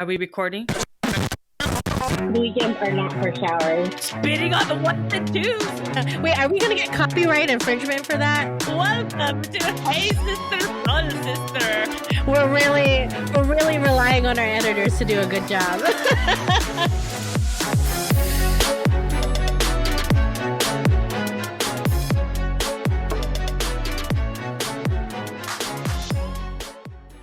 Are we recording? Weekends are not for showers. Spitting on the ones and twos. Wait, are we gonna get copyright infringement for that? Welcome to Hey Sister, Soul Sister. We're really relying on our editors to do a good job.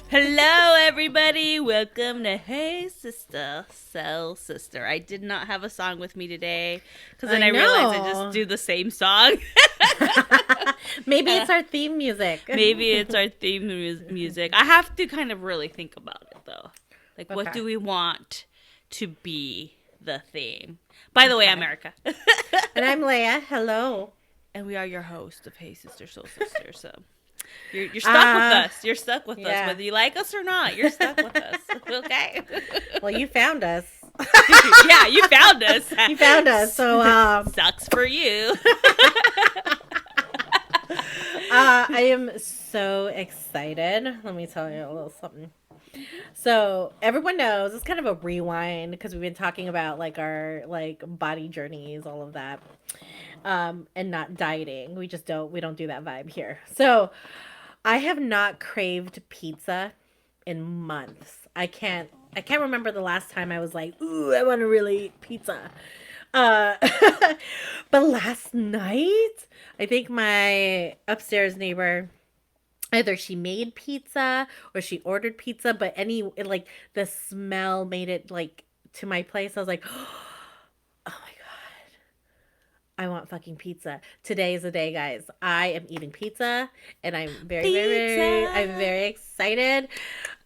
Hello, everybody. Welcome to Hey Sister, Soul Sister. I did not have a song with me today because then I realized I just do the same song. Maybe it's our theme music. Maybe it's our theme music. I have to kind of really think about it, though. Like, what do we want to be the theme? By the way, I'm Erica. And I'm Leia. Hello. And we are your host of Hey Sister, Soul Sister, so... You're stuck with us. You're stuck with us. Whether you like us or not, you're stuck with us. Okay? Well, you found us. Yeah, you found us. You found us, so... Sucks for you. I am so excited. Let me tell you a little something. So everyone knows it's kind of a rewind because we've been talking about like our like body journeys, all of that, and not dieting. We don't do that vibe here. So I have not craved pizza in months. I can't remember the last time I was like, ooh, I want to really eat pizza. But last night, I think my upstairs neighbor, either she made pizza or she ordered pizza, but the smell made it like to my place. I was like, oh my God, I want fucking pizza. Today is the day, guys. I am eating pizza and I'm I'm very excited.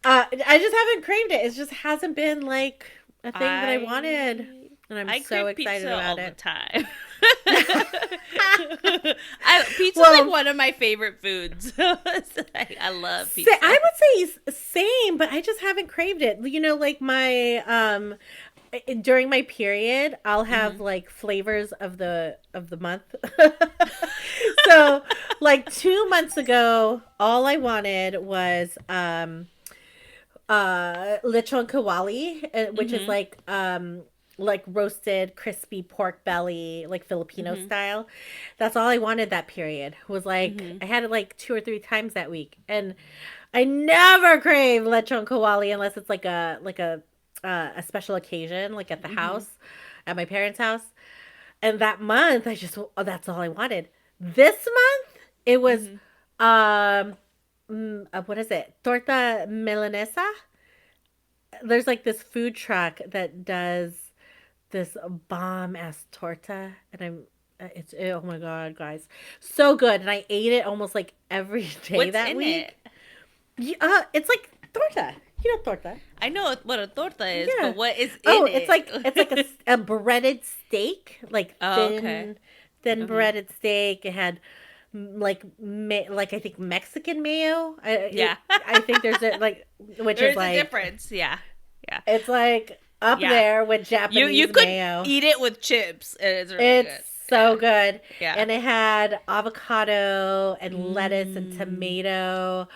I just haven't craved it. It just hasn't been like a thing that I wanted. And I'm so excited about it. I crave pizza all the time. Pizza's like one of my favorite foods. I love pizza. I would say same, but I just haven't craved it. You know, like my during my period, I'll have like flavors of the month. So, like 2 months ago, all I wanted was lechon kawali, which is like roasted crispy pork belly, like Filipino style. That's all I wanted that period. Was like I had it like 2 or 3 times that week, and I never crave lechon kawali unless it's like a special occasion, like at the house, at my parents' house. And that month that's all I wanted. This month it was what is it, torta milanesa. There's like this food truck that does this bomb ass torta, and it's oh my God, guys, so good. And I ate it almost like every day. What's that in week. It? It's like torta. You know torta. I know what a torta is, but what is in it? Oh, it's like a breaded steak, like thin breaded steak. It had like I think Mexican mayo. I think there's there's a difference. Yeah. It's like up there with Japanese you could mayo. Eat it with chips. It's really it's good. so good. Yeah. And it had avocado and lettuce and tomato.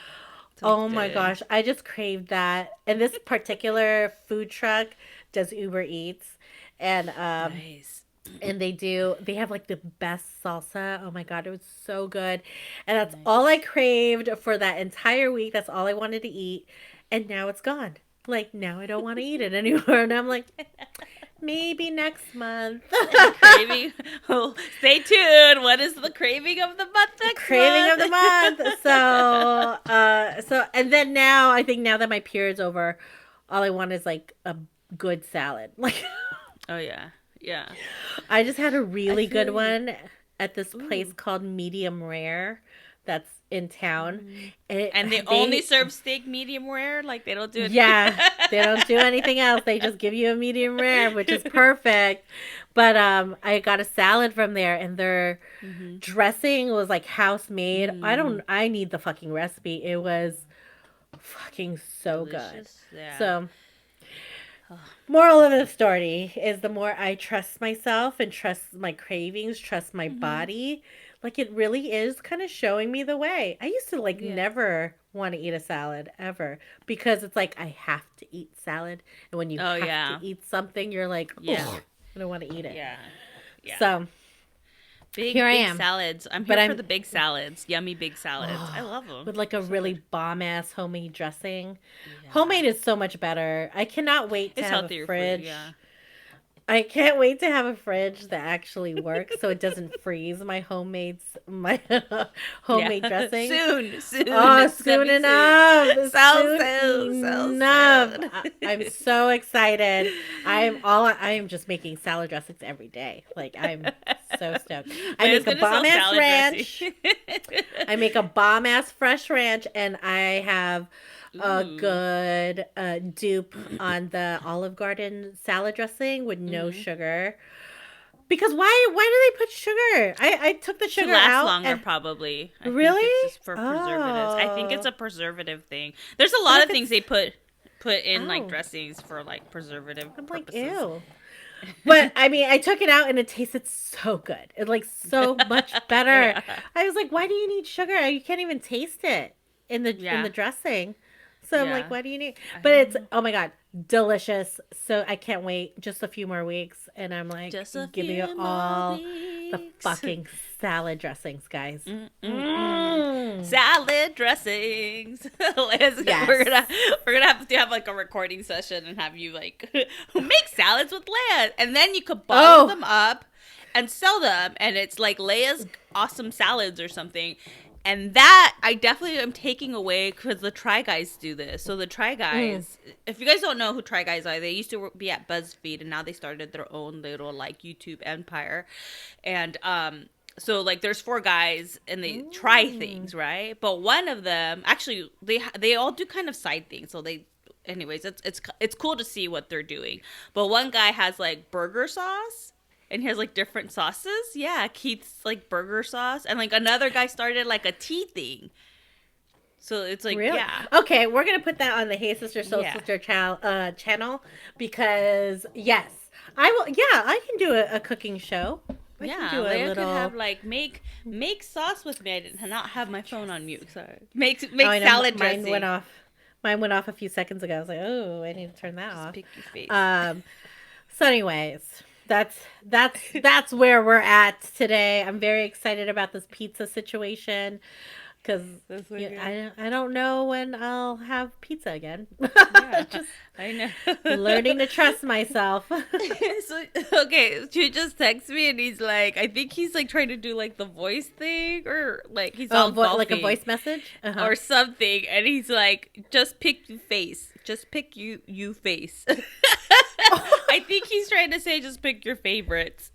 Oh my gosh, I just craved that. And this particular food truck does Uber Eats, and nice. And they have like the best salsa. Oh my God, it was so good. And that's all I craved for that entire week. That's all I wanted to eat. And now it's gone. Like, now I don't want to eat it anymore. And I'm like, maybe next month. Craving. Oh, stay tuned. What is the craving of the month next Craving month? of the month. So, and then now, I think now that my period's over, all I want is like a good salad. Like, oh yeah. Yeah. I just had a really good one at this place called Medium Rare that's in town. And they only serve steak medium rare? Like they don't do it? Yeah. They don't do anything else. They just give you a medium rare, which is perfect. But I got a salad from there, and their dressing was like house made. I need the fucking recipe. It was fucking so delicious. Good. Yeah. So moral of the story is the more I trust myself and trust my cravings, trust my body, like it really is kind of showing me the way. I used to never want to eat a salad ever because it's like I have to eat salad, and when you have to eat something, you're like, I don't want to eat it. Yeah. Yeah. So here I am. Salads. I'm here for the big salads. Yummy big salads. I love them. With like a really bomb-ass homemade dressing. Yeah. Homemade is so much better. I cannot wait to have a fridge. Food, yeah. I can't wait to have a fridge that actually works so it doesn't freeze my homemade dressing. Soon. Oh, soon enough. Soon enough. I'm so excited. I am just making salad dressings every day. Like, I'm so stoked. I make a bomb-ass ranch. I make a bomb-ass fresh ranch, and I have a good dupe on the Olive Garden salad dressing with no sugar. Because why do they put sugar? I took the sugar out. To last longer, probably. Really? Think it's just for preservatives. I think it's a preservative thing. There's a lot of things they put in like dressings for like preservative purposes. Like, ew. But I mean, I took it out and it tasted so good. It's like so much better. Yeah. I was like, why do you need sugar? You can't even taste it in the dressing. So I'm like, what do you need? But it's, oh my God, delicious. So I can't wait just a few more weeks. And I'm like, give me all the fucking salad dressings, guys. Salad dressings. Yes. We're gonna have to have like a recording session and have you like make salads with Leia. And then you could bottle them up and sell them. And it's like Leia's awesome salads or something. And that, I definitely am taking away because the Try Guys do this. So the Try Guys, if you guys don't know who Try Guys are, they used to be at BuzzFeed, and now they started their own little, like, YouTube empire. And so, like, there's 4 guys, and they try things, right? But one of them, actually, they all do kind of side things. So anyways, it's cool to see what they're doing. But one guy has, like, burger sauce. And he has, like, different sauces. Yeah, Keith's, like, burger sauce. And, like, another guy started, like, a tea thing. So it's, like, really? Yeah. Okay, we're going to put that on the Hey Sister, Soul Sister channel. Because, yes. I can do a cooking show. I can do Leia could have, like, make sauce with me. I did not have my phone on mute. Sorry. Make salad dressing. Mine went off a few seconds ago. I was like, oh, I need to turn that off. Pick your face. So anyways... That's where we're at today. I'm very excited about this pizza situation because I don't know when I'll have pizza again. Yeah, I know. Learning to trust myself. She just texts me and he's like, I think he's like trying to do like the voice thing or like he's all like a voice message or something, and he's like, just pick you face, just pick you face. I think he's trying to say just pick your favorites.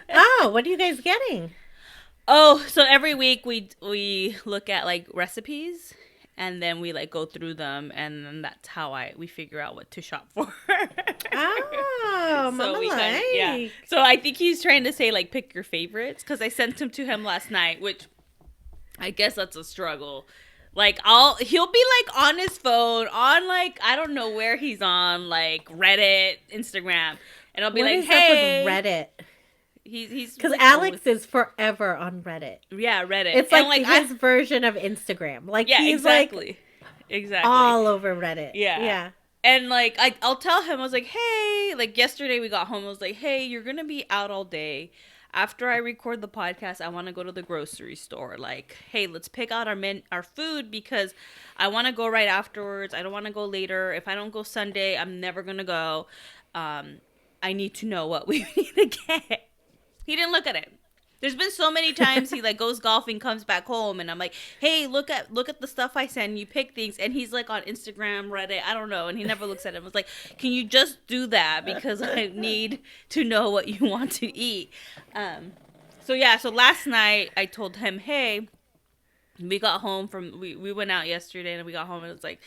Oh, what are you guys getting? Oh, so every week we look at like recipes and then we like go through them, and then that's how we figure out what to shop for. Oh, so So I think he's trying to say like pick your favorites because I sent him to him last night, which I guess that's a struggle. Like he'll be like on his phone on like I don't know where he's on, like Reddit, Instagram, and I'll be like, hey, up with Reddit. He's because Alex is forever on Reddit. Yeah, Reddit. It's like his version of Instagram. Like he's exactly all over Reddit. Yeah. And like I'll tell him, I was like, hey, like yesterday we got home, I was like, hey, you're gonna be out all day. After I record the podcast, I want to go to the grocery store. Like, hey, let's pick out our food because I want to go right afterwards. I don't want to go later. If I don't go Sunday, I'm never going to go. I need to know what we need to get. He didn't look at it. There's been so many times he like goes golfing, comes back home, and I'm like, hey, look at the stuff I send you, pick things. And he's like on Instagram, Reddit, I don't know, and he never looks at it. I was like, can you just do that because I need to know what you want to eat. So last night I told him, hey, we got home we went out yesterday and we got home and it was like,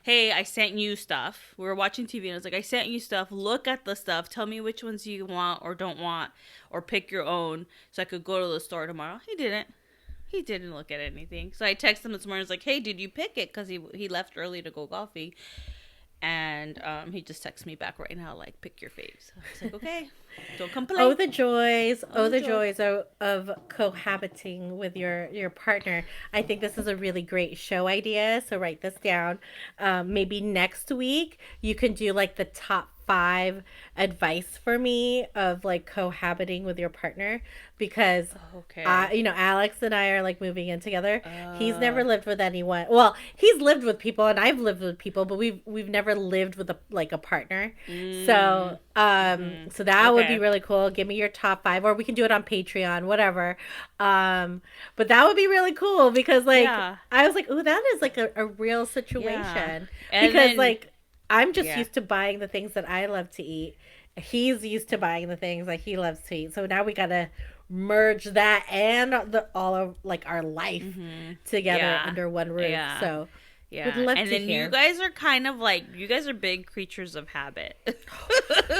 hey, I sent you stuff. We were watching TV and I was like, I sent you stuff. Look at the stuff. Tell me which ones you want or don't want, or pick your own so I could go to the store tomorrow. He didn't look at anything. So I texted him this morning. I was like, hey, did you pick it? Because he left early to go golfing. And he just texts me back right now, like, pick your faves. I was like, okay, don't complain. Oh, the joys! Oh, Oh, the the joy. joys of cohabiting with your partner. I think this is a really great show idea. So write this down. Maybe next week you can do like the top 5 advice for me of like cohabiting with your partner because Okay. Alex and I are like moving in together. He's Uh, never lived with anyone. Well, he's lived with people and I've lived with people, but we've never lived with a partner. mm, So, mm-hmm. so that would be Okay. really cool. Give me your top 5, or we can do it on Patreon, whatever. But that would be really cool because, like, Yeah. I was like, "Ooh, that is like a real Yeah. situation." And Because, then, like, I'm just yeah. used to buying the things that I love to eat. He's used to buying the things that he loves to eat. So now we gotta merge that and all of like our life Mm-hmm. together Yeah. under one roof. Yeah. So would Yeah. love And to then you hear. guys are kind of like, you guys are big creatures of habit.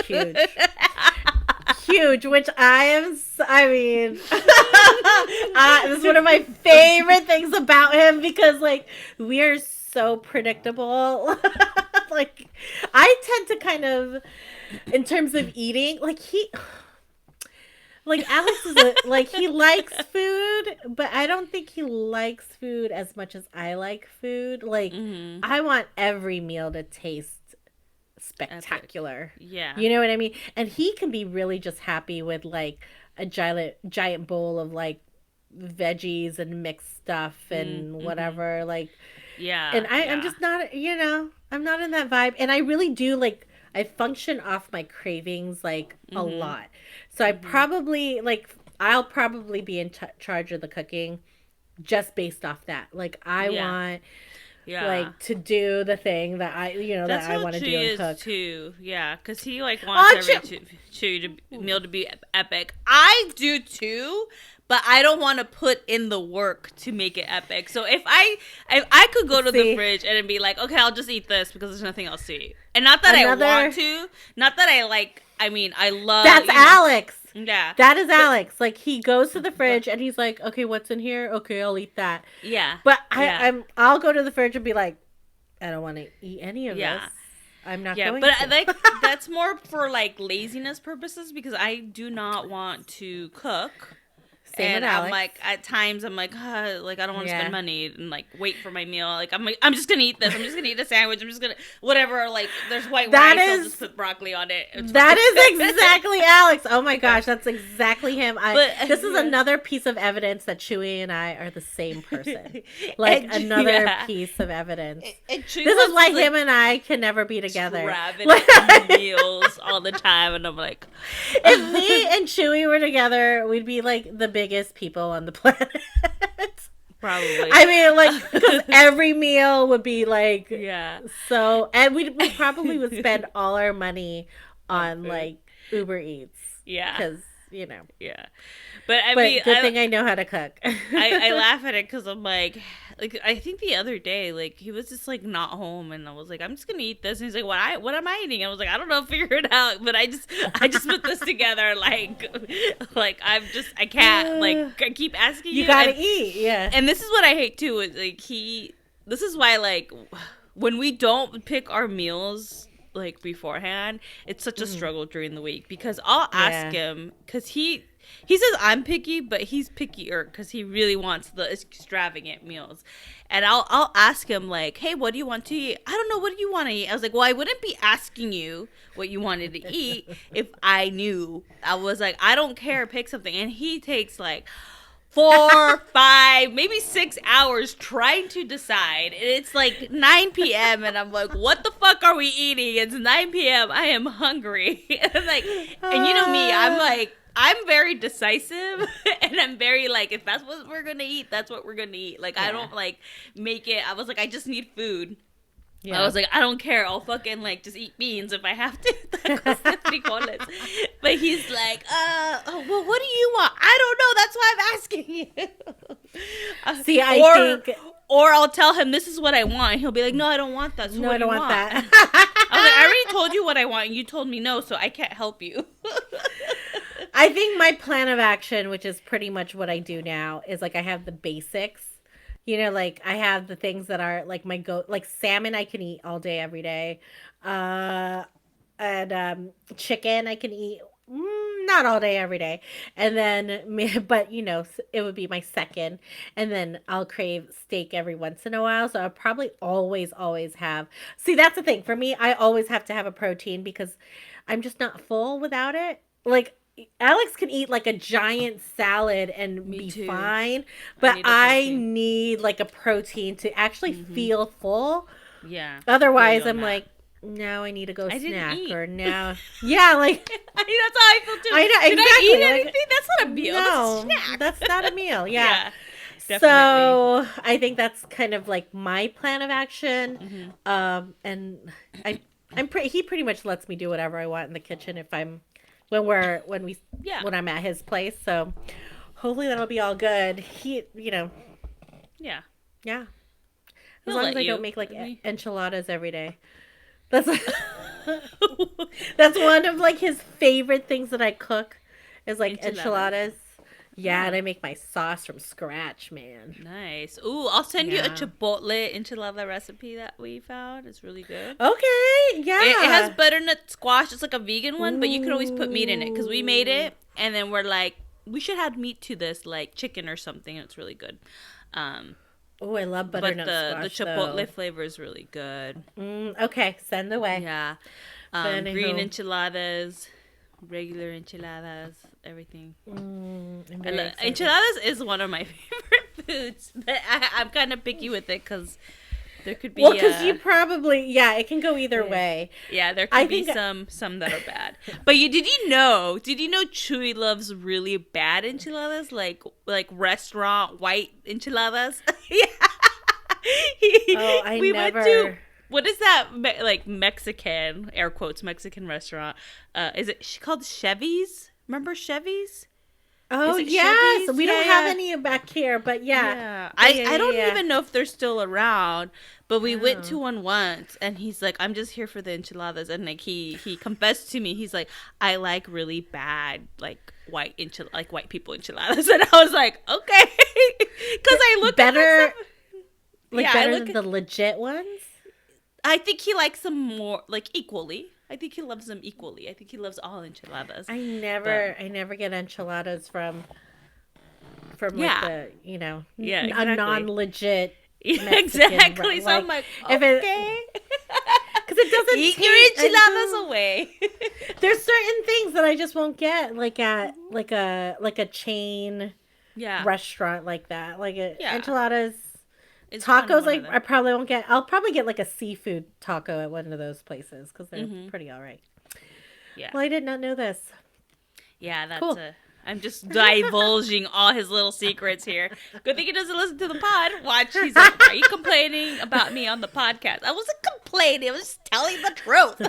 Huge. Huge, which I mean, this is one of my favorite things about him because, like, we are so predictable. Like, I tend to kind of, in terms of eating, like, Alex is like, he likes food, but I don't think he likes food as much as I like food. Like, Mm-hmm. I want every meal to taste Epic. spectacular. Yeah. You know what I mean? And he can be really just happy with like a giant bowl of like veggies and mixed stuff and Mm-hmm. whatever. Like, and Yeah. I'm Yeah. just not, I'm not in that vibe. And I really do like, I function off my cravings like a Mm-hmm. lot. So I Mm-hmm. probably like, I'll probably be in charge of the cooking just based off that. Like, I Yeah. want Yeah. like to do the thing that That's I how want to do Chewy and is cook. too. Yeah, because he like wants Oh, every meal to be epic. I do too, but I don't want to put in the work to make it epic. So if I could go to the see, fridge and be like, okay, I'll just eat this because there's nothing else to eat, and not that I want another. to, not that I like. I mean, I love That's Alex. yeah, That is but Alex. Like he goes to the but fridge and he's like, "Okay, what's in here? Okay, I'll eat that." yeah, But yeah. I'll go to the fridge and be like, "I don't want to eat any of this. Yeah. I'm not Yeah, going but I to." like that's more for like laziness purposes because I do not want to cook. Same with And I'm Alex. like, at times, I'm like, like I don't want to spend Yeah. money and like wait for my meal. Like, I'm just gonna eat this. I'm just gonna eat a sandwich. I'm just gonna whatever. Like, there's white That rice. I'll just is put broccoli on it. It's fine. That is exactly Alex. Oh my gosh, that's exactly him. But This is yeah, another piece of evidence that Chewy and I are the same person. Like and another yeah, piece of evidence. and Chewy This is wants why to like him and I can never be together. Like, extravagant meals all the time, and I'm like, if me and Chewy were together, we'd be like the biggest people on the planet. probably, I mean, like, because every meal would be like yeah, so, and we probably would spend all our money on on food, like Uber Eats yeah, because you know. yeah. But I mean, But good thing I know how to cook. I laugh at it because I'm like I think the other day like he was just like not home and I was like I'm just gonna eat this and he's like what am I eating? I was like I don't know, figure it out. But I just put this together like I can't like I keep asking You you gotta eat, yeah. and this is what I hate too is like this is why like when we don't pick our meals like beforehand it's such a Mm, struggle during the week because I'll ask yeah. him because he says I'm picky, but he's pickier because he really wants the extravagant meals. And I'll ask him like, "Hey, what do you want to eat?" I don't know. What do you want to eat? I was like, "Well, I wouldn't be asking you what you wanted to eat if I knew." I was like, "I don't care. Pick something." And he takes like 4, 5, maybe 6 hours trying to decide. And it's like 9 p.m. and I'm like, what the fuck are we eating? It's 9 p.m. I am hungry. And I'm like, and you know me, I'm very decisive and I'm very like, if that's what we're gonna eat, that's what we're gonna eat. Like I Yeah. don't like make it. I was like, I just need food. I Yeah. was like, I don't care. I'll fucking like just eat beans if I have to. Tacos de frijoles. But he's like, well, what do you want? I don't know. That's why I'm asking you. See, I or, think or I'll tell him this is what I want, and he'll be like, no, I don't want that. So no, what I do don't you want want? that. I was like, I already told you what I want, and you told me no, so I can't help you. I think my plan of action, which is pretty much what I do now, is like I have the basics. Like I have the things that are like my go like salmon I can eat all day every day. Uh, and chicken I can eat. Not all day, every day. And then, but it would be my second. And then I'll crave steak every once in a while. So I'll probably always have. See, that's the thing. For me, I always have to have a protein because I'm just not full without it. Like, Alex can eat like a giant salad and Me be too. fine, I but need a I protein. need like a protein to actually Mm-hmm. feel full. Yeah. Feel you Otherwise, on I'm that. like, now I need to go I didn't snack, eat. or now, yeah, like, I mean, that's how I feel too. I know Did I eat exactly. Like, anything? That's not a meal. That's a no, that's snack. not a meal. Yeah. Yeah, definitely. So I think that's kind of like my plan of action. Hmm. And I, he pretty much lets me do whatever I want in the kitchen if I'm, when we, Yeah, when I'm at his place. So hopefully that'll be all good. yeah. Yeah. As He'll long as let I don't you. make like I mean, enchiladas every day. That's that's one of like his favorite things that I cook is like enchiladas. enchiladas. Yeah, and Oh, I make my sauce from scratch, man. nice. Ooh, I'll send you a Yeah. chipotle enchilada recipe that we found. It's really good. Okay, It has yeah. butternut squash. It's like a vegan one, but you could always put meat in it because we made Ooh. it, and then we're like, we should add meat to this, like chicken or something. And it's really good. Um, Oh, I love but butternut the squash chipotle though. flavor is really good. Okay, send the way. Yeah. But Green anywho, enchiladas, regular enchiladas, everything. I'm very excited. Enchiladas is one of my favorite foods, but I'm kind of picky with it because there could Well, be because you probably, yeah, it can go either yeah, way. yeah, there I could be think some that are bad. But did you know Chewy loves really bad enchiladas, like restaurant white enchiladas? Yeah. oh, I We went to, never. what is that, like Mexican, air quotes, Mexican restaurant? Is it called Chevy's? Remember Chevy's? Oh Is it yes, Chevy's? we Yeah, don't have yeah. any back here, but yeah, Yeah. yeah, I don't yeah. even know if they're still around, but we went Oh. to one once and he's like, I'm just here for the enchiladas, and like he confessed to me, he's like, I like really bad like like white people enchiladas. And I was like, okay. Cuz I look at Better, myself. like Yeah, I better look than at, the legit ones. I think he likes them more like equally. I think he loves them equally. I think he loves all enchiladas. But I never get enchiladas from like yeah. the Yeah, a non exactly. legit Mexican Exactly. So I'm like like, if it okay. because it doesn't Eat your taste. enchiladas away. There's certain things that I just won't get like at like a chain Yeah. restaurant like that. Like Yeah. enchiladas, It's kind of tacos. one of Like them. I probably won't get. I'll probably get like a seafood taco at one of those places because they're Hmm. pretty all right. Yeah. Well, I did not know this. Yeah, that's Cool. a. I'm just divulging all his little secrets here. Good thing he doesn't listen to the pod. Watch, he's like, "Are you complaining about me on the podcast?" I wasn't complaining. I was just telling the truth.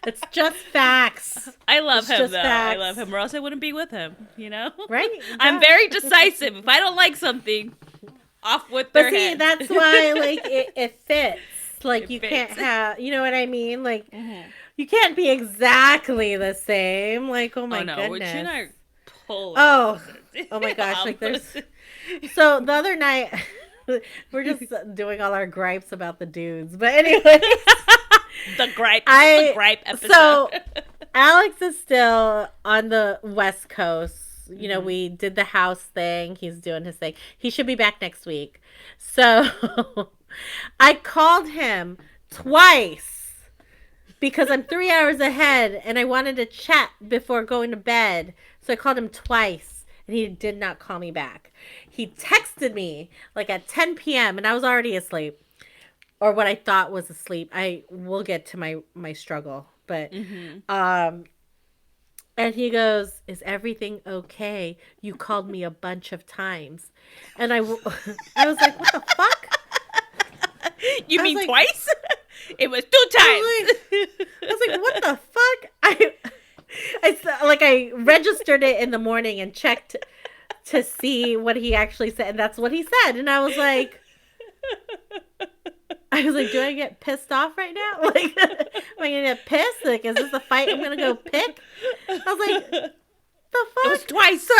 It's just facts. I love It's him just though. I facts. love him, or else I wouldn't be with him. You know, Right? I'm Yeah. very decisive. If I don't like something, off with But their see, head. that's why like it fits. Like It you can't fits. have, you know what I mean? Like Mhm. you can't be exactly the same. Like oh Oh my no, which you goodness. are polar Oh, opposites. oh my gosh! Like there's Opposites. so the other night we're just doing all our gripes about the dudes. But anyway, The gripe. This is the I gripe episode. so Alex is still on the West Coast. You know, Mhm. we did the house thing. He's doing his thing. He should be back next week. So I called him twice because I'm 3 hours ahead and I wanted to chat before going to bed. So I called him twice and he did not call me back. He texted me like at 10 p.m. and I was already asleep or what I thought was asleep. I will get to my struggle, but Mhm. and he goes, "Is everything okay? You called me a bunch of times." And I was like, "What the fuck?" You I was mean like, twice? It was 2 I was like, "What the fuck?" I registered it in the morning and checked to see what he actually said, and that's what he said. And I was like, "Do I get pissed off right now? Like, am I gonna get pissed? Like, is this a fight I'm gonna go pick?" I was like, "The It was fuck?" twice. So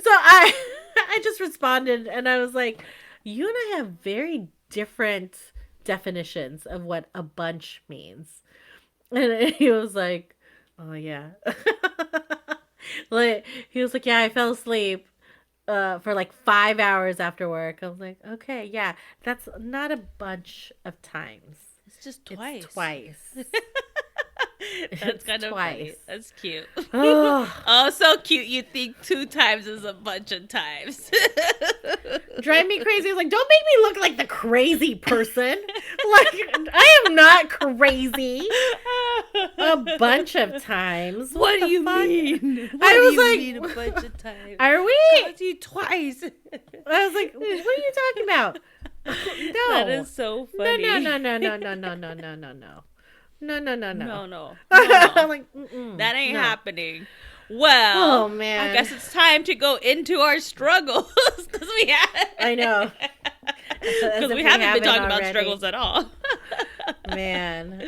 I just responded and I was like, "You and I have very different definitions of what a bunch means. And he was like, oh, yeah. Like, he was like, yeah, I fell asleep for like 5 hours after work. I was like, okay, yeah, that's not a bunch of times. It's just twice. It's twice. That's kind of funny. That's cute. Oh. Oh, so cute. You think 2 times is a bunch of times. Drive me crazy. It's like, don't make me look like the crazy person. Like, I am not crazy. A bunch of times. What do you mean? I was like, mean a bunch of times? Are we? Caught you twice. I was like, what are you talking about? No. That is so funny. No. No. I'm like, that ain't happening. Well, oh man, I guess it's time to go into our struggles because we have. I know. Because we haven't been talking about struggles at all. Man.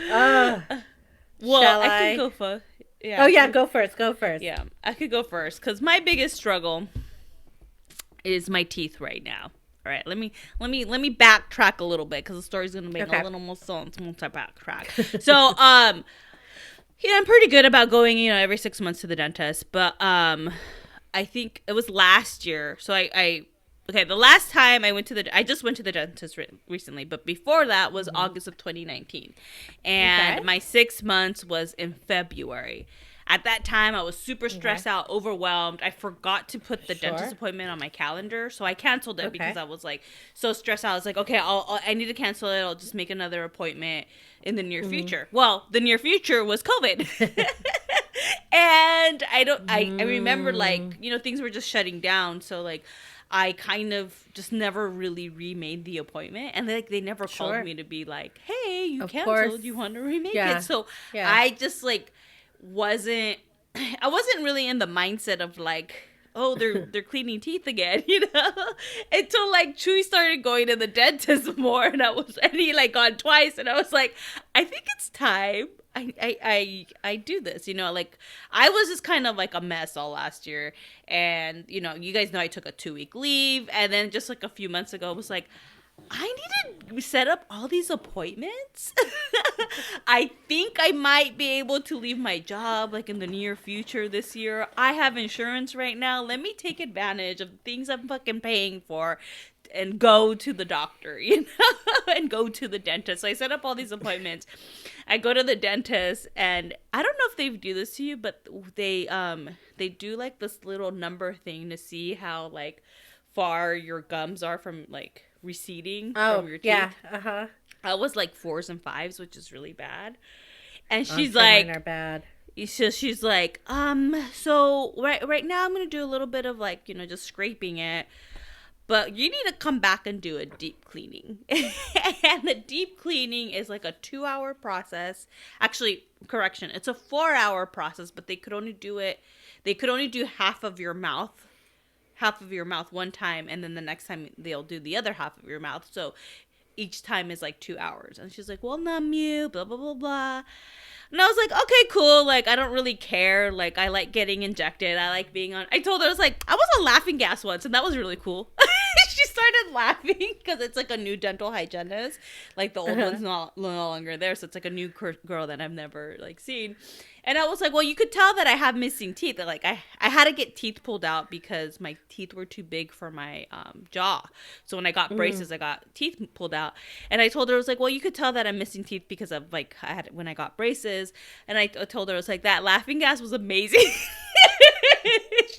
Well, I can go first. Yeah. Oh yeah, go first. Go first. Yeah, I could go first because my biggest struggle is my teeth right now. All right, let me backtrack a little bit because the story's gonna make a little more sense once I backtrack. So, I'm pretty good about going, every 6 months to the dentist, but I think it was last year. So the last time I just went to the dentist recently, but before that was August of 2019, and my 6 months was in February. At that time, I was super stressed out, overwhelmed. I forgot to put the dentist appointment on my calendar, so I canceled it because I was like so stressed out. I was like, okay, I need to cancel it. I'll just make another appointment in the near future. Well, the near future was COVID, and I remember things were just shutting down, so I kind of just never really remade the appointment, and they never called me to be like, hey, you canceled, you want to remake it? So I just wasn't really in the mindset of they're cleaning teeth again, until Chewy started going to the dentist more, and he gone twice, and I was like, I think it's time I do this, I was just kind of a mess all last year, and you guys know I took a 2-week leave, and then just a few months ago I was like, I need to set up all these appointments. I think I might be able to leave my job in the near future this year. I have insurance right now. Let me take advantage of things I'm fucking paying for and go to the doctor, and go to the dentist. So I set up all these appointments. I go to the dentist, and I don't know if they do this to you, but they do this little number thing to see how far your gums are from receding from your teeth. Yeah. I was 4s and 5s, which is really bad. And she's mine are bad. She's like, so right now I'm gonna do a little bit of just scraping it, but you need to come back and do a deep cleaning. And the deep cleaning is a 2-hour process. Actually, correction, it's a 4-hour process, but they could only do half of your mouth one time, and then the next time they'll do the other half of your mouth. So each time is 2 hours. And she's like, well, numb you, blah, blah, blah, blah. And I was like, okay, cool. I don't really care. I like getting injected. I like being on. I told her, I was like, I was on laughing gas once, and that was really cool. She started laughing because it's a new dental hygienist. The old one's no longer there. So it's a new girl that I've never seen. And I was like, well, you could tell that I have missing teeth. That I had to get teeth pulled out because my teeth were too big for my jaw. So when I got braces, I got teeth pulled out. And I told her, I was like, well, you could tell that I'm missing teeth because of when I got braces. And I told her, I was like, that laughing gas was amazing.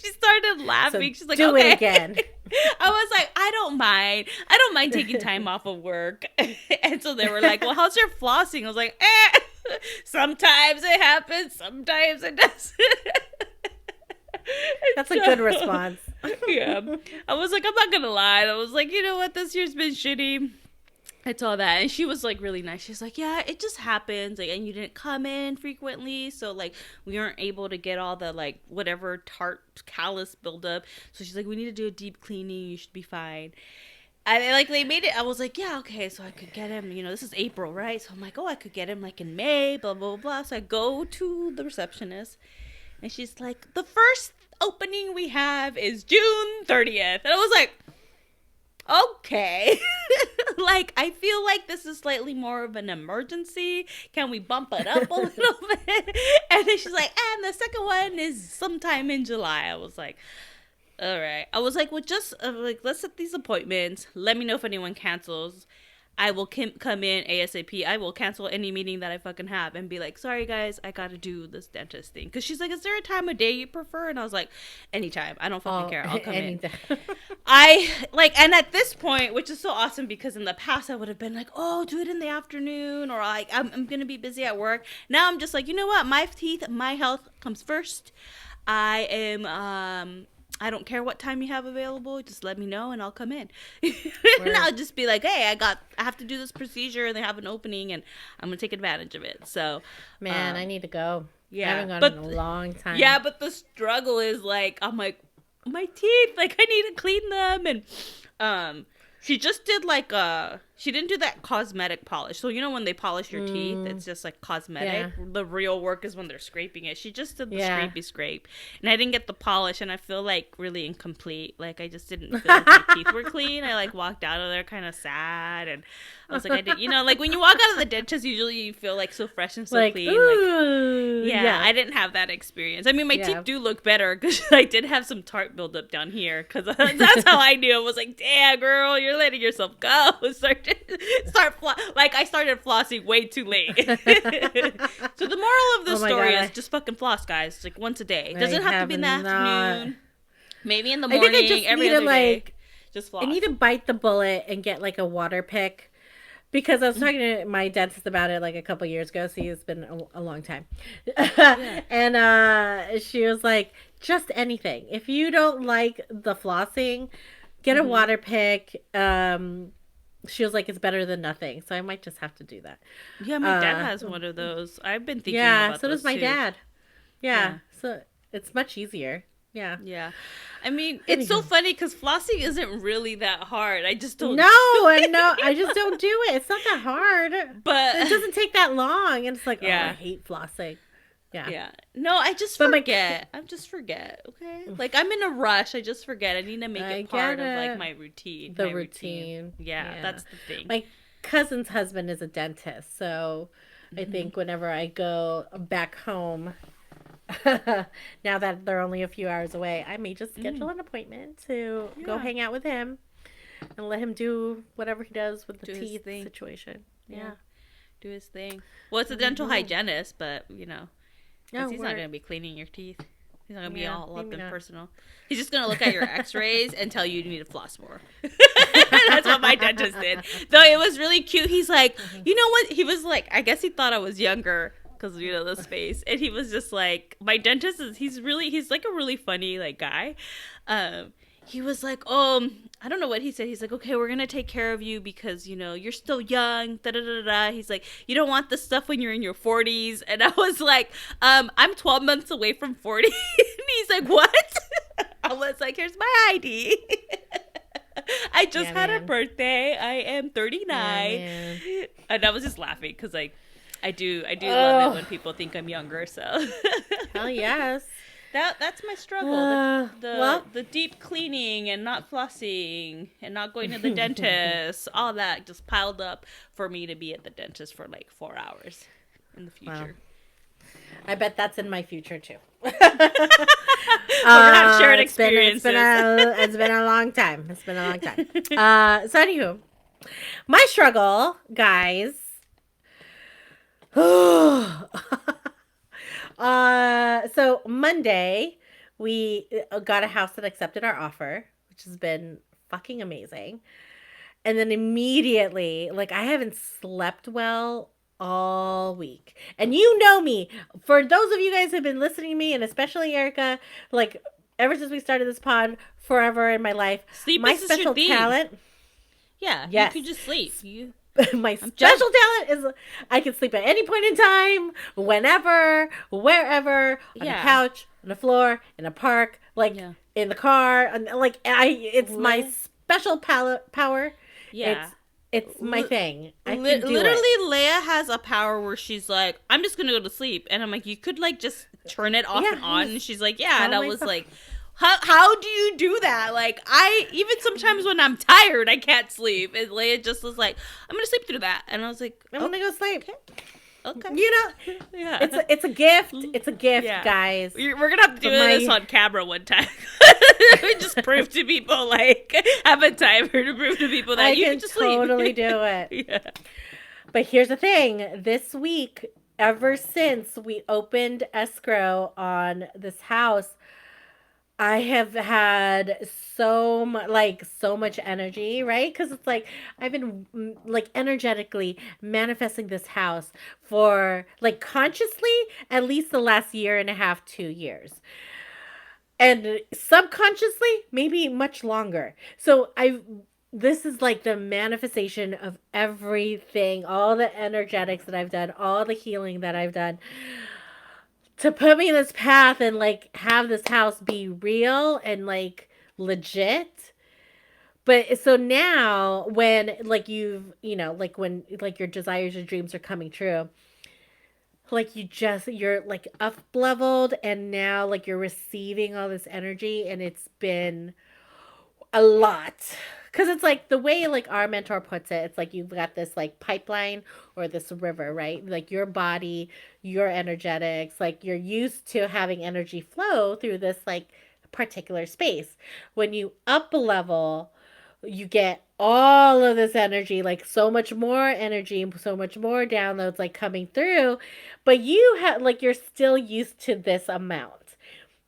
She started laughing. So she's like, do okay. it again. I was like, I don't mind taking time off of work. And so they were like, well, how's your flossing? I was like, sometimes it happens, sometimes it doesn't. That's a good response. Yeah. I was like, I'm not gonna lie. I was like, you know what, this year's been shitty. It's all that. And she was really nice. She's like, yeah, it just happens. And you didn't come in frequently. So we weren't able to get all the whatever tart callus buildup. So she's like, we need to do a deep cleaning. You should be fine. And they made it. I was like, yeah, okay. So I could get him, this is April, right? So I'm like, oh, I could get him in May, blah, blah, blah. So I go to the receptionist, and she's like, the first opening we have is June 30th. And I was like, okay. Like, I feel like this is slightly more of an emergency. Can we bump it up a little bit? And then she's like, and the second one is sometime in July. I was like, all right. I was like, well, just like, let's set these appointments. Let me know if anyone cancels. I will come in ASAP. I will cancel any meeting that I fucking have and be like, sorry guys, I gotta do this dentist thing. Because she's like, is there a time of day you prefer? And I was like, anytime. I don't fucking care. I'll come in. I like, and at this point, which is so awesome because in the past I would have been like, oh, do it in the afternoon, or like I'm gonna be busy at work. Now I'm just like, you know what? My teeth, my health comes first. I don't care what time you have available. Just let me know and I'll come in. And I'll just be like, hey, I have to do this procedure and they have an opening and I'm going to take advantage of it. So, man, I need to go. Yeah. I haven't gone in a long time. Yeah, but the struggle is like, I'm like, my teeth, like I need to clean them. And, she just did like she didn't do that cosmetic polish. So, you know, when they polish your teeth, it's just like cosmetic. Yeah. The real work is when they're scraping it. She just did the scrapey scrape. And I didn't get the polish and I feel like really incomplete. Like I just didn't feel like my teeth were clean. I like walked out of there kind of sad. And I was like, I didn't, you know, like when you walk out of the dentist, usually you feel like so fresh and so like, clean. Ooh, like, yeah, I didn't have that experience. I mean, my teeth do look better because I did have some tart buildup down here. Because that's how I knew. I was like, damn, girl, you're letting yourself go. Like I started flossing way too late. So the moral of the story is just fucking floss, guys. Like once a day. It doesn't have to be in the afternoon. Maybe in the morning. I think I just every other day. Just floss. I need to bite the bullet and get like a water pick. Because I was talking to my dentist about it like a couple years ago. See, it's been a long time. And she was like, just anything. If you don't like the flossing, get a water pick. She was like, it's better than nothing. So I might just have to do that. Yeah, my dad has one of those. I've been thinking about those. So does my too. dad. Yeah, so it's much easier. Yeah. Yeah. I mean, it's so funny because flossing isn't really that hard. I just don't. No, I just don't do it. It's not that hard. But it doesn't take that long. And it's like, oh, I hate flossing. Yeah. Yeah. No, I just forget. I just forget. Okay. Like I'm in a rush. I just forget. I need to make it part of like my routine. The routine. Yeah, that's the thing. My cousin's husband is a dentist, so I think whenever I go back home, now that they're only a few hours away, I may just schedule an appointment to go hang out with him and let him do whatever he does with the teeth situation. Yeah. Do his thing. Well, it's a dental hygienist, but you know. Because he's not going to be cleaning your teeth. He's not going to be all up and personal. He's just going to look at your x-rays and tell you need to floss more. That's what my dentist did. Though it was really cute. He's like, you know what? He was like, I guess he thought I was younger because, you know, the space. And he was just like, my dentist he's like a really funny like guy. He was like, I don't know what he said. He's like, okay, we're going to take care of you because, you know, you're still young. Da, da, da, da. He's like, you don't want this stuff when you're in your 40s. And I was like, I'm 12 months away from 40. And he's like, what? I was like, here's my ID. I just had a birthday. I am 39. And I was just laughing because, like, I do love it when people think I'm younger. So. Hell yes. That's my struggle. The deep cleaning and not flossing and not going to the dentist, all that just piled up for me to be at the dentist for like 4 hours in the future. Wow. I bet that's in my future too. We're gonna have shared experiences. It's been a long time. It's been a long time. So anywho, my struggle, guys. So Monday we got a house that accepted our offer, which has been fucking amazing. And then immediately, like, I haven't slept well all week. And you know me, for those of you guys who have been listening to me, and especially Erica, like, ever since we started this pod, forever in my life, sleep my is special talent. Yeah, yes. You can just sleep. My special talent is I can sleep at any point in time, whenever, wherever, on the couch, on the floor, in a park, like in the car, and like it's my special power. Yeah, it's my thing. Literally, Leia has a power where she's like, I'm just gonna go to sleep, and I'm like, you could like just turn it off and on, and she's like, yeah, and I was like, How do you do that? Like, I even sometimes when I'm tired, I can't sleep. And Leia just was like, I'm gonna sleep through that, and I was like, I'm gonna go sleep. Okay. You know, Yeah. it's a gift. It's a gift, Yeah. guys. We're gonna have to do this on camera one time. We just prove to people, like, have a timer to prove to people that I you can can just sleep. totally do it. Yeah. But here's the thing. This week, ever since we opened escrow on this house, I have had so much energy, right? Because it's like I've been like energetically manifesting this house for like consciously at least the last year and a half, 2 years. And subconsciously, maybe much longer. So this is like the manifestation of everything, all the energetics that I've done, all the healing that I've done to put me in this path and like have this house be real and like legit. But so now when like like when like your desires, your dreams are coming true, like you're like up leveled and now like you're receiving all this energy and it's been a lot. Because it's like the way like our mentor puts it, it's like you've got this like pipeline or this river, right? Like your body, your energetics, like you're used to having energy flow through this like particular space. When you up a level, you get all of this energy, like so much more energy, so much more downloads like coming through, but you have like you're still used to this amount.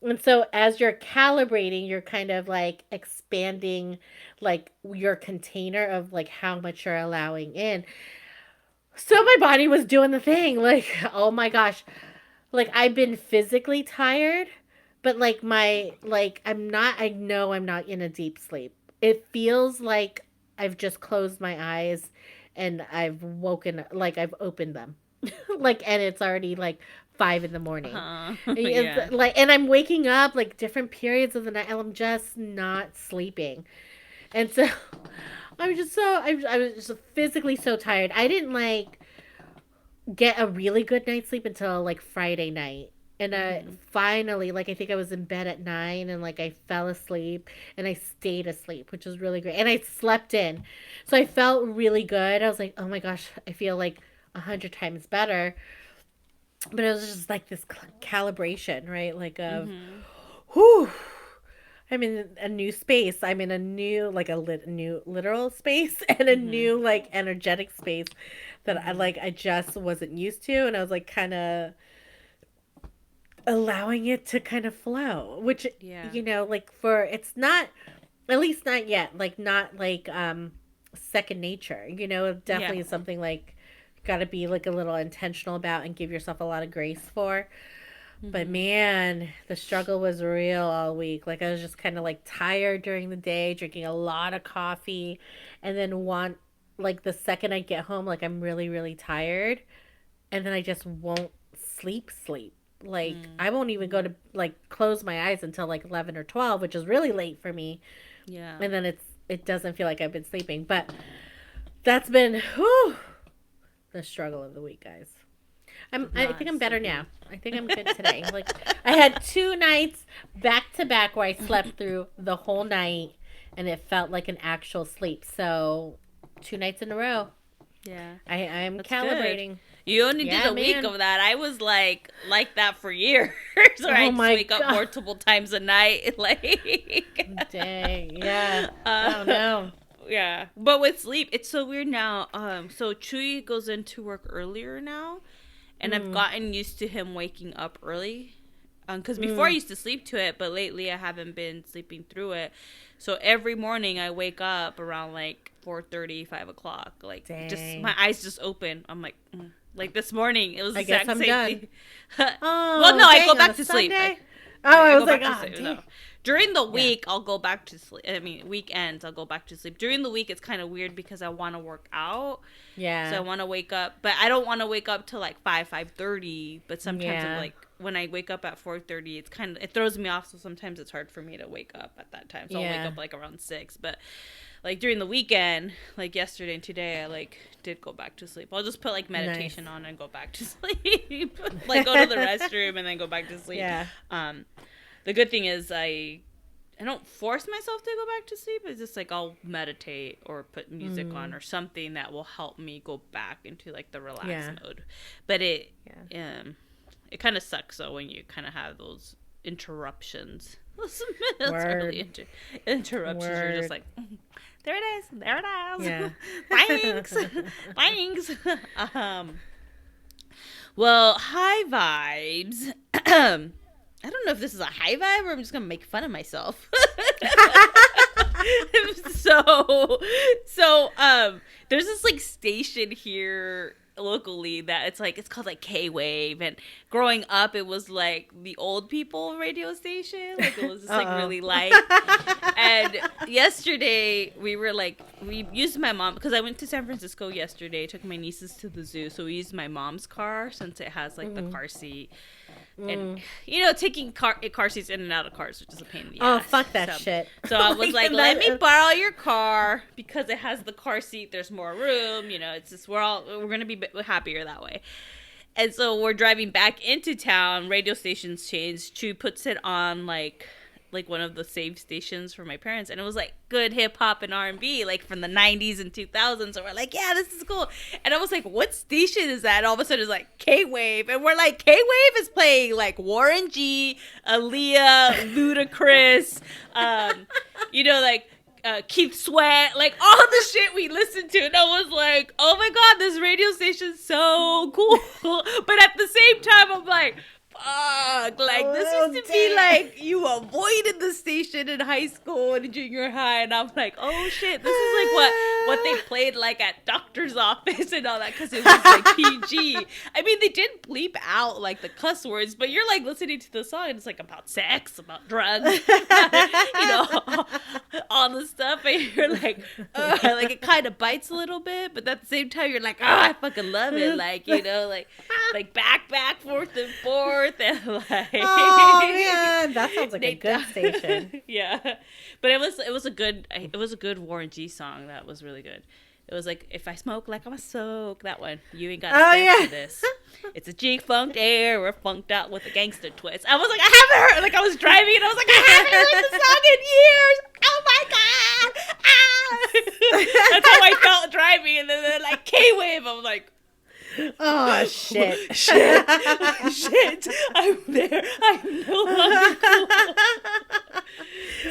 And so as you're calibrating, you're kind of like expanding like your container of like how much you're allowing in. So my body was doing the thing. Like, oh my gosh. Like I've been physically tired, but like I know I'm not in a deep sleep. It feels like I've just closed my eyes and I've woken like I've opened them. Like and it's already like 5 in the morning. Yeah. It's like and I'm waking up like different periods of the night and I'm just not sleeping. And so I was just physically so tired. I didn't like get a really good night's sleep until like Friday night. And finally, like I think I was in bed at 9 and like I fell asleep and I stayed asleep, which was really great. And I slept in. So I felt really good. I was like, oh my gosh, I feel like 100 times better. But it was just like this calibration, right? Like of, whew, I'm in a new space. I'm in a new, like new literal space and a new like energetic space that I just wasn't used to. And I was like kind of allowing it to kind of flow, which, like it's not, at least not yet, like not like, second nature, it definitely is something like, got to be like a little intentional about and give yourself a lot of grace for. But man, the struggle was real all week. Like I was just kind of like tired during the day, drinking a lot of coffee, and then like the second I get home, like I'm really, really tired, and then I just won't sleep. Like I won't even go to like close my eyes until like 11 or 12, which is really late for me. Yeah. And then it doesn't feel like I've been sleeping, but that's been the struggle of the week, guys. I think I'm better now. I think I'm good today. Like I had 2 nights back to back where I slept through the whole night and it felt like an actual sleep. So 2 nights in a row. Yeah. I'm That's calibrating. Good. You only did a week of that. I was like that for years. So I just wake up multiple times a night. Like dang. Yeah. Oh no. Yeah. But with sleep, it's so weird now. So Chewy goes into work earlier now. And I've gotten used to him waking up early. Because before I used to sleep to it, but lately I haven't been sleeping through it. So every morning I wake up around like 4:30, 5 o'clock. Like, just my eyes just open. I'm like, like this morning, it was the exact same thing. Well, no, I go back to sleep. I was like, no. During the week, I'll go back to sleep. I mean, weekends, I'll go back to sleep. During the week, it's kind of weird because I want to work out. Yeah. So I want to wake up, but I don't want to wake up till like 5:30. But sometimes, like when I wake up at 4:30, it throws me off. So sometimes it's hard for me to wake up at that time. So I'll wake up like around 6. But like during the weekend, like yesterday and today, I like did go back to sleep. I'll just put like meditation on and go back to sleep. Like go to the restroom and then go back to sleep. Yeah. The good thing is I I don't force myself to go back to sleep. It's just like I'll meditate or put music on or something that will help me go back into like the relaxed mode. But it kind of sucks though when you kind of have those interruptions. Interruptions. You're just like, there it is. Yeah. Thanks. Thanks. Well, high vibes. I don't know if this is a high vibe or I'm just gonna make fun of myself. so there's this like station here locally that it's called like K-Wave, and growing up it was like the old people radio station, like it was just like really light. And yesterday we used my mom, because I went to San Francisco yesterday, took my nieces to the zoo, so we used my mom's car since it has like the car seat. And taking car seats in and out of cars, which is a pain in the ass. Oh, fuck that shit. So I was like, let me borrow your car because it has the car seat. There's more room. It's just we're gonna be happier that way. And so we're driving back into town. Radio stations changed. Chu puts it on like one of the saved stations for my parents, and it was like good hip hop and R&B, like from the 90s and 2000s. So we're like, yeah, this is cool. And I was like, what station is that? And all of a sudden it's like K-Wave, and we're like, K-Wave is playing like Warren G, Aaliyah, Ludacris, Keith Sweat, like all the shit we listened to. And I was like, oh my god, this radio station's so cool. But at the same time I'm like, fuck, like this used to be like you avoided the station in high school and junior high, and I'm like, oh shit, this is like what they played like at doctor's office and all that, because it was like PG. I mean, they did bleep out like the cuss words, but you're like listening to the song and it's like about sex, about drugs, all the stuff, and you're like it kind of bites a little bit, but at the same time you're like, I fucking love it, like like back forth and forth. And like, oh man, that sounds like a good station. Yeah, but it was a good Warren G song. That was really good. It was like, if I smoke like I'm a soak, that one. You ain't got to stand for this. It's a G-funk air, we're funked out with a gangster twist. I was like, I haven't heard, like I was driving and I was like, I haven't heard the song in years. Oh my god. Ah! That's how I felt driving. And then they're like, K-Wave. I was like, oh shit. Shit. I'm there. I'm no longer cool.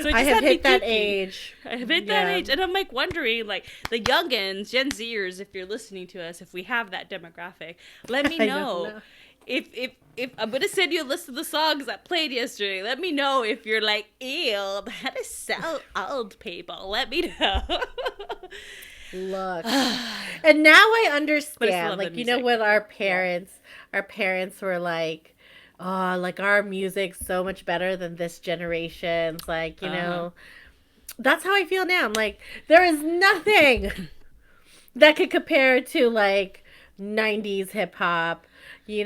So I have hit that age. I have hit that age. And I'm like wondering, like the youngins, Gen Zers, if you're listening to us, if we have that demographic, let me know. If I'm gonna send you a list of the songs that played yesterday. Let me know if you're like, ew, that is so old, people. Let me know. Look, and now I understand, like, when our parents were like, oh, like our music's so much better than this generation's, like, that's how I feel now. I'm like, there is nothing that could compare to like 90s hip hop, in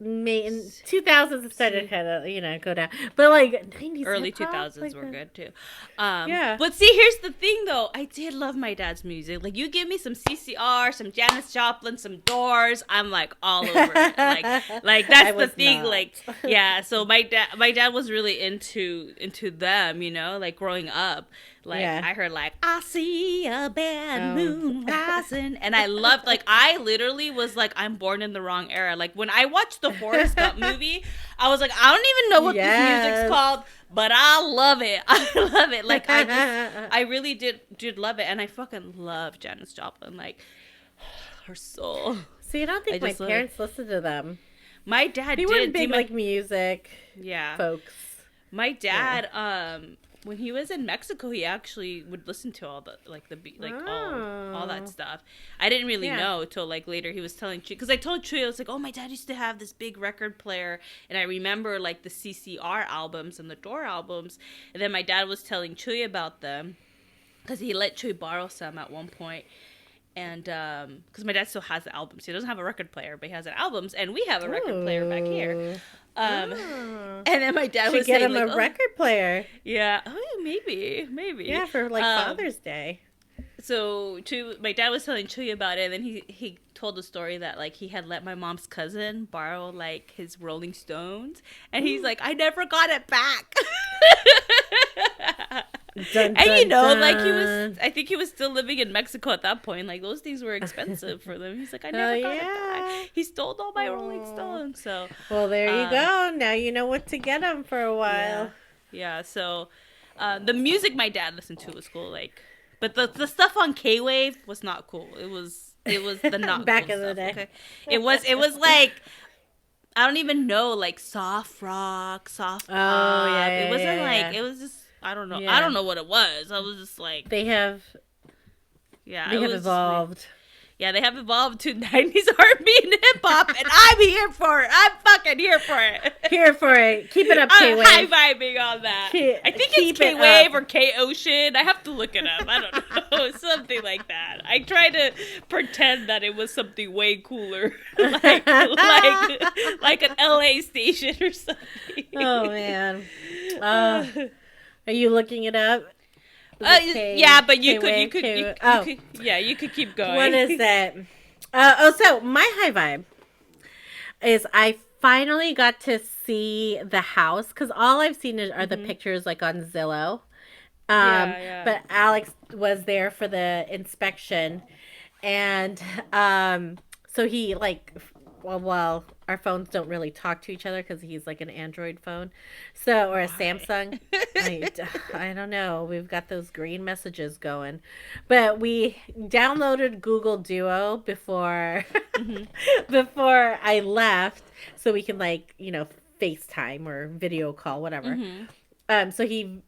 2000s it started kind of go down, but like 90s early hip-hop, 2000s were good too. But see, here's the thing though, I did love my dad's music. Like, you give me some CCR, some Janis Joplin, some Doors, I'm like all over it. Like that's the thing. Not. Like, yeah, so my dad was really into them, like growing up. Like, I heard like, I see a bad moon rising, and I loved, like, I literally was like, I'm born in the wrong era. Like, when I watched the Forrest Gump movie, I was like, I don't even know what this music's called, but I love it. I love it. Like, I really did love it, and I fucking love Janis Joplin, like, her soul. See, I don't think my parents listened to them. My dad did. They weren't big like music folks. My dad, when he was in Mexico, he actually would listen to all the all that stuff. I didn't really know till like later. He was telling Chuy, because I told Chuy, I was like, oh, my dad used to have this big record player, and I remember like the CCR albums and the Door albums. And then my dad was telling Chuy about them, because he let Chuy borrow some at one point. And because my dad still has the albums, he doesn't have a record player, but he has the albums, and we have a record player back here. And then my dad was get saying, him a record player. Yeah. Oh, maybe. Yeah, for like Father's Day. So my dad was telling Chuy about it, and then he told the story that like he had let my mom's cousin borrow like his Rolling Stones, and he's like, I never got it back. Dun, And dun, like dun. I think he was still living in Mexico at that point. Like those things were expensive for them. He's like, I Oh never got a yeah. dime. He stole all my Rolling Aw. Stones. So, Well, there you um, go. Now you know what to get him for a yeah, while. yeah. So, the music my dad listened to was cool. Like, but the stuff on K Wave was not cool. It was the not Back cool in the stuff. day. Okay, it was like I don't even know, like soft rock, soft Oh pop. It yeah, wasn't yeah, like yeah. it was just I don't know. I Yeah. don't know what it was. I was just like They have yeah, they it have was just weird. evolved. Yeah, they have evolved to 90s R&B and hip hop, and I'm here for it. I'm fucking here for it. Here for it. Keep it up, I'm high K-Wave. vibing on that. I think Keep it's it K-Wave up. or K-Ocean. I have to look it up. I don't know. Something like that. I try to pretend that it was something way cooler. like an LA station or something. Oh man. Are you looking it up? Yeah, but you K-Wave, could, K-Wave. Oh, yeah, you could keep going. what is that? So my high vibe is I finally got to see the house because all I've seen are the pictures like on Zillow. Yeah. But Alex was there for the inspection, and so he like, well, our phones don't really talk to each other because he's like an Android phone, so or a Samsung. I don't know. We've got those green messages going, but we downloaded Google Duo before before I left, so we can like FaceTime or video call, whatever. So he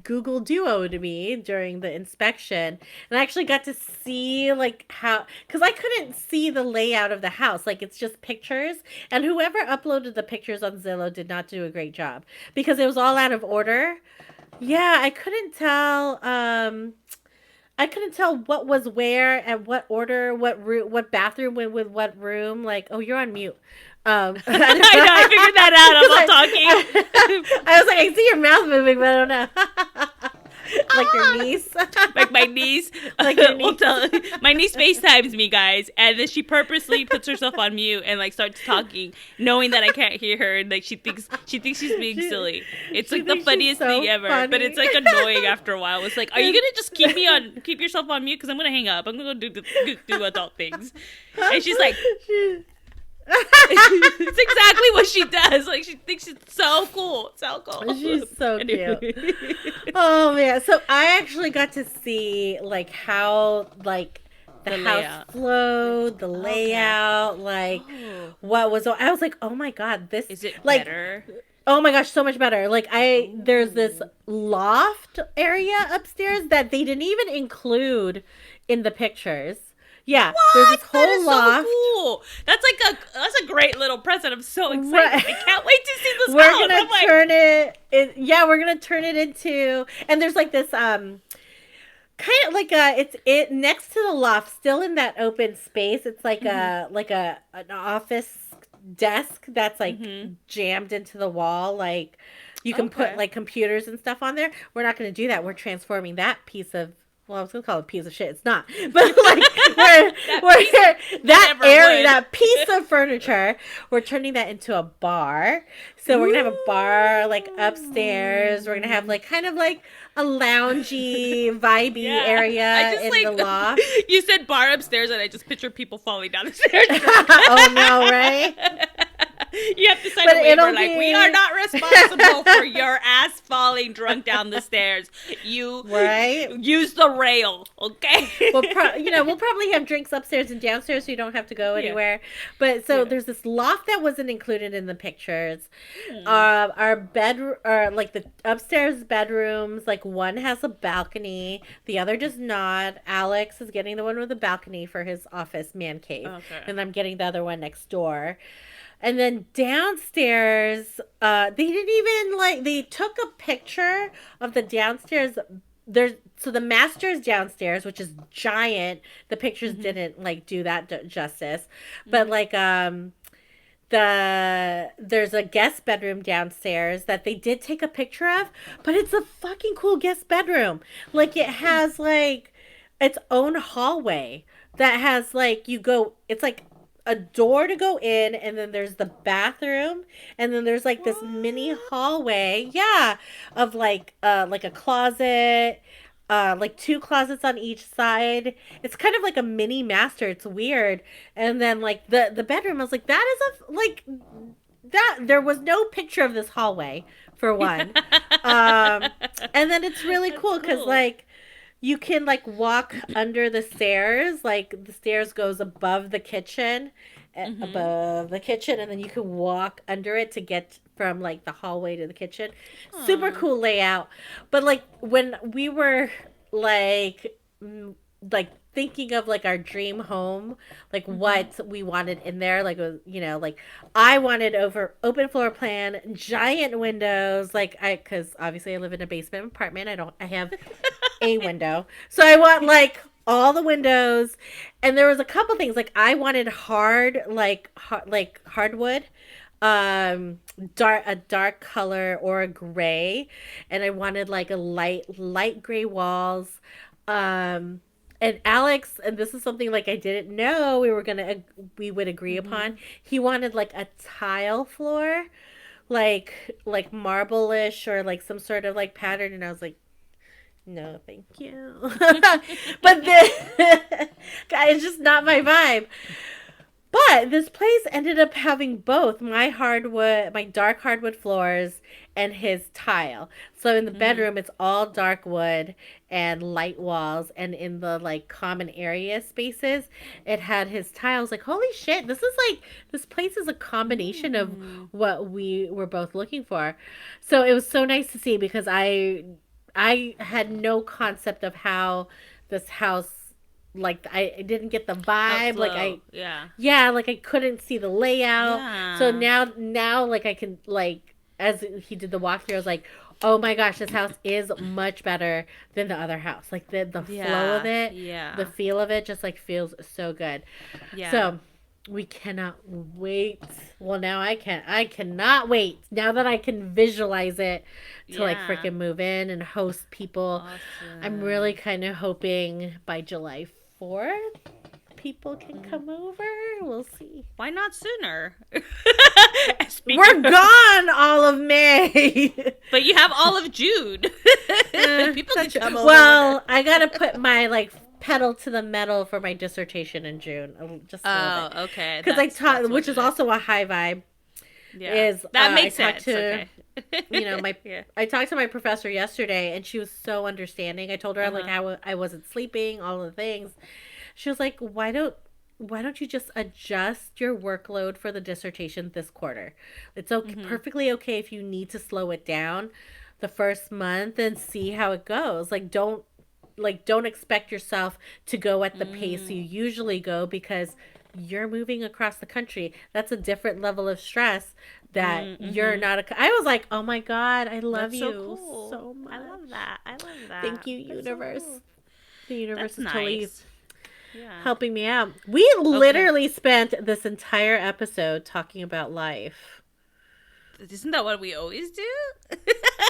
Google Duo to me during the inspection, and I actually got to see like how, because I couldn't see the layout of the house, like it's just pictures, and whoever uploaded the pictures on Zillow did not do a great job because it was all out of order. Yeah, I couldn't tell what was where and what order, what room, what bathroom went with what room. Like, oh, you're on mute. I know, I figured that out. I'm not talking. I was like, I see your mouth moving, but I don't know. Like your niece. Like my niece. Like your niece. My niece FaceTimes me, guys, and then she purposely puts herself on mute and like starts talking, knowing that I can't hear her, and like she thinks she's being silly. It's like the funniest thing ever, but it's like annoying after a while. It's like, are you gonna just keep yourself on mute? Because I'm gonna hang up. I'm gonna do adult things. And she's like. It's exactly what she does. Like she thinks she's so cool. She's so anyway. cute. Oh man. So I actually got to see like how like the house layout. Flowed, the layout, like what was I was like, oh my god, this is it like better? Oh my gosh, so much better. Like there's this loft area upstairs that they didn't even include in the pictures. Yeah, what? There's this whole that is loft. So cool. That's a great little present. I'm so excited. Right. I can't wait to see this We're house. gonna turn it. Yeah, we're gonna turn it into. And there's like this kind of like it next to the loft, still in that open space. It's like an office desk that's like jammed into the wall. Like you can put like computers and stuff on there. We're not gonna do that. We're transforming that piece of. Well, I was gonna call it a piece of shit. It's not, but like that piece of furniture, we're turning that into a bar. So we're gonna have a bar like upstairs. We're gonna have like kind of like a loungy, vibey area in the loft. You said bar upstairs, and I just picture people falling down the stairs. Oh no, right? You have to sign a waiver like, we are not responsible for your ass falling drunk down the stairs. You use the rail, okay? We'll probably have drinks upstairs and downstairs so you don't have to go anywhere. But so there's this loft that wasn't included in the pictures. Our bedroom, like the upstairs bedrooms, like one has a balcony, the other does not. Alex is getting the one with the balcony for his office man cave. And I'm getting the other one next door. And then downstairs, they didn't even they took a picture of the downstairs. So the master's downstairs, which is giant. The pictures didn't do that justice, but there's a guest bedroom downstairs that they did take a picture of, but it's a fucking cool guest bedroom. Like it has its own hallway that has it's like a door to go in, and then there's the bathroom, and then there's like this mini What? hallway, yeah, of like a closet, like two closets on each side. It's kind of like a mini master. It's weird. And then like the bedroom, I was like, that is a like that there was no picture of this hallway for one. Um and then it's really That's cool because cool. like you can like walk under the stairs, like the stairs goes above the kitchen, Mhm. and then you can walk under it to get from like the hallway to the kitchen. Super Huh. cool layout. But like when we were like like thinking of like our dream home, like Mhm. what we wanted in there, like like I wanted over open floor plan, giant windows, like I cuz obviously I live in a basement apartment. I have a window. So I want like all the windows, and there was a couple things like I wanted like hardwood, dark color or a gray, and I wanted like a light gray walls. Um and Alex, and this is something like I didn't know we would agree upon. Mhm. He wanted like a tile floor, like marble-ish or like some sort of like pattern, and I was like, no, thank you. But then, it's just not my vibe. But this place ended up having both my dark hardwood floors, and his tile. So in the Mhm. bedroom, it's all dark wood and light walls, and in the like common area spaces, it had his tiles. Like, holy shit, this place is a combination of Mm. what we were both looking for. So it was so nice to see because I had no concept of how this house, like I didn't get the vibe, like Outflow. Yeah. I couldn't see the layout. So Yeah. now like I can like as he did the walkthrough, I was like, oh my gosh, this house is much better than the other house. Like the flow of Yeah. it, the Yeah. feel of it just like feels so good. Yeah. So we cannot wait. Well, now I cannot wait. Now that I can visualize it to like Yeah. freaking move in and host people. I'm really Awesome. kind of hoping by July 4th people can Mhm. come over. We'll see. Why not sooner? We're Speaking of, gone all of May. but you have all of June. People can That's come over whenever. well, I gotta put my like pedal to the metal for my dissertation in June, just a little Oh, bit, okay. because I That's taught, what which it is is. also a high vibe. Yeah, Is that I makes talked sense. to Okay. my Yeah. I talked to my professor yesterday, and she was so understanding. I told her Uh like huh. how I wasn't sleeping, all the things. She was like, why don't you just adjust your workload for the dissertation this quarter? It's okay, Mhm. perfectly okay if you need to slow it down the first month and see how it goes. Don't expect yourself to go at the pace you Mm. usually go, because you're moving across the country. That's a different level of stress that Mm. you're Mhm. not I was like, "Oh my god, I love That's so you cool. so I love much. that. I love Thank that. you, That's so universe." cool. The universe That's is totally nice. Yeah. helping me out. We Okay. literally spent this entire episode talking about life. Isn't that what we always do?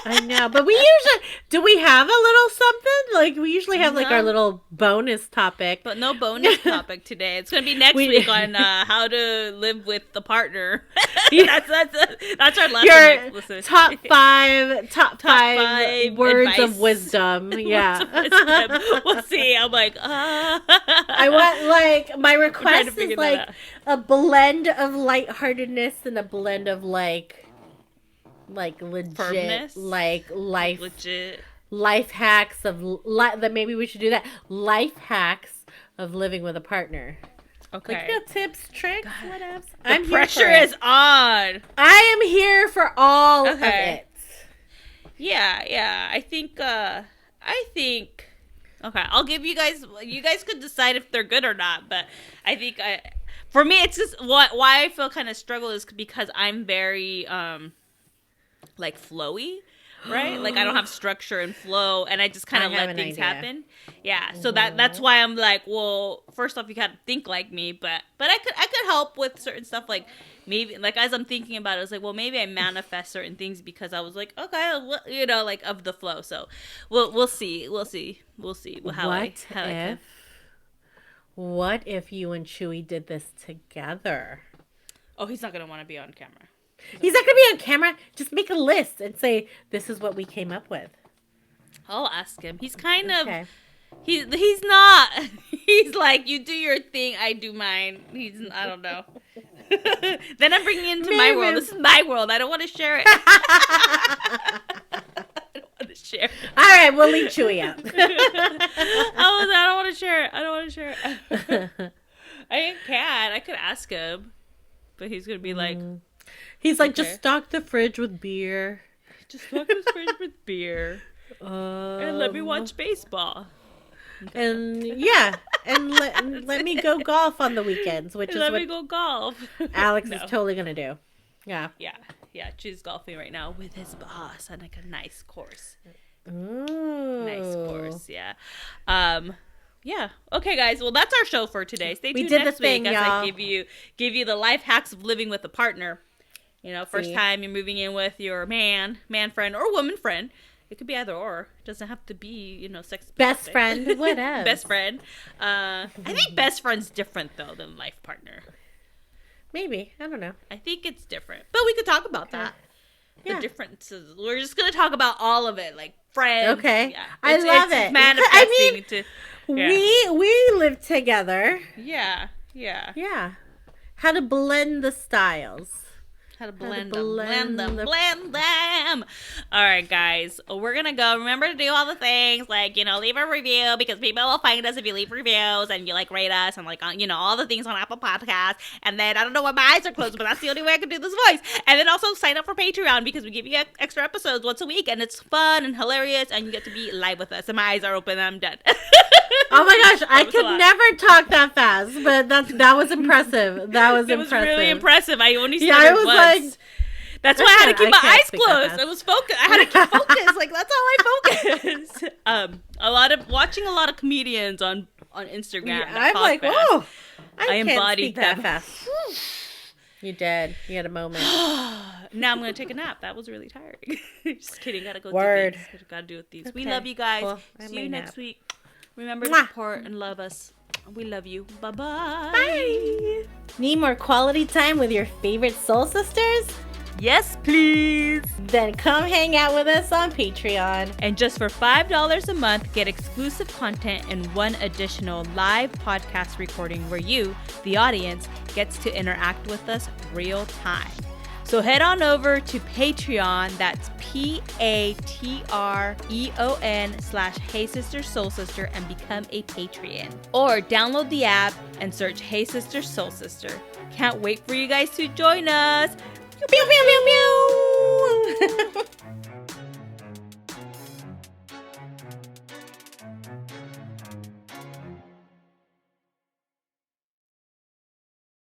I know, but we usually do we have a little something? Like we usually have like our No, little bonus topic. but no bonus topic today. It's gonna be next week we on how to live with the partner. Yeah, That's our lesson. your Next, listen. top Top five five words of advice, wisdom. words of Yeah. wisdom. We'll see. I'm like, I want like my I'm trying to request is figure that like out. a blend of lightheartedness and a blend of like legit Firmness, like like life legit. life hacks of that maybe we should do that. Life hacks of living with a partner. Like, Okay. tips, tricks, God, whatever. the I'm here for pressure it. is on. I am here for all of Okay. it. Yeah, yeah. I think okay, I'll give you guys could decide if they're good or not, but I think for me it's just why I feel kind of struggle is because I'm very like flowy, right? Like I don't have structure and flow, and I just kind I of have let an things idea. happen. Yeah, so that's Mhm. why I'm like, well, first off, you gotta think like me, but I could help with certain stuff, like maybe like as I'm thinking about it, it's like, well, maybe I manifest certain things because I was like, okay, like of the flow. So we'll see how I What how I can. if What if you and Chewy did this together? Oh, he's not going to want to be on camera. He's not going to be on camera. Just make a list and say, this is what we came up with. I'll ask him. He's kind Okay. of... He's not. He's like, you do your thing, I do mine. I don't know. Then I'm bringing it into my world. This is my world. I don't want to share it. I don't want to share it. All right, we'll leave Chewy out. I don't want to share it. I don't want to share it. I can. I could ask him. But he's going to be like... He's like, okay. just stock the fridge with beer. Just stock the fridge with beer. And let me watch baseball. And yeah, and let me go golf on the weekends, which is let what me go golf. Alex No. is totally gonna do. Yeah. Yeah. She's golfing right now with his boss on like a nice course. Ooh. Nice course, yeah. Yeah. Okay, guys. Well, that's our show for today. Stay tuned did the next thing, week as y'all. I give you the life hacks of living with a partner. You know, first See? time you're moving in with your man friend or woman friend. It could be either or. It doesn't have to be, sex. Best friend, whatever. Best friend. I think best friend's different though than life partner. Maybe, I don't know. I think it's different, but we could talk about that. Yeah. The differences. We're just gonna talk about all of it, like friends. Okay. Yeah. I love it. Manifesting we live together. Yeah. Yeah. How to blend the styles. How to blend them. All right, guys. We're going to go. Remember to do all the things, like, leave a review because people will find us if you leave reviews and you, rate us and, all the things on Apple Podcasts. And then, I don't know why my eyes are closed, but that's the only way I can do this voice. And then also sign up for Patreon because we give you extra episodes once a week and it's fun and hilarious and you get to be live with us. And my eyes are open and I'm done. Oh my gosh, I could never talk that fast, but that was impressive. That was really impressive. I only Yeah, started I was once. Like, that's why I had to keep my can't eyes speak that closed. fast. I was focused. I had to keep focused. That's how I focus. Watching a lot of comedians on Instagram. Yeah, I'm like, fast. whoa, I can't embodied speak that them. fast. You did. You had a moment. Now I'm gonna take a nap. That was really tiring. Just kidding. Gotta go. Word. Do things. Gotta do with these. Okay. We love you guys. Well, I See may you nap. next week. Remember to Mwah. support and love us. We love you. Bye-bye. Bye. Need more quality time with your favorite soul sisters? Yes, please. Then come hang out with us on Patreon. And just for $5 a month, get exclusive content and one additional live podcast recording where you, the audience, gets to interact with us real time. So head on over to Patreon, that's Patreon/Hey Sister Soul Sister and become a Patreon. Or download the app and search Hey Sister Soul Sister. Can't wait for you guys to join us. Pew, pew, pew, pew, pew.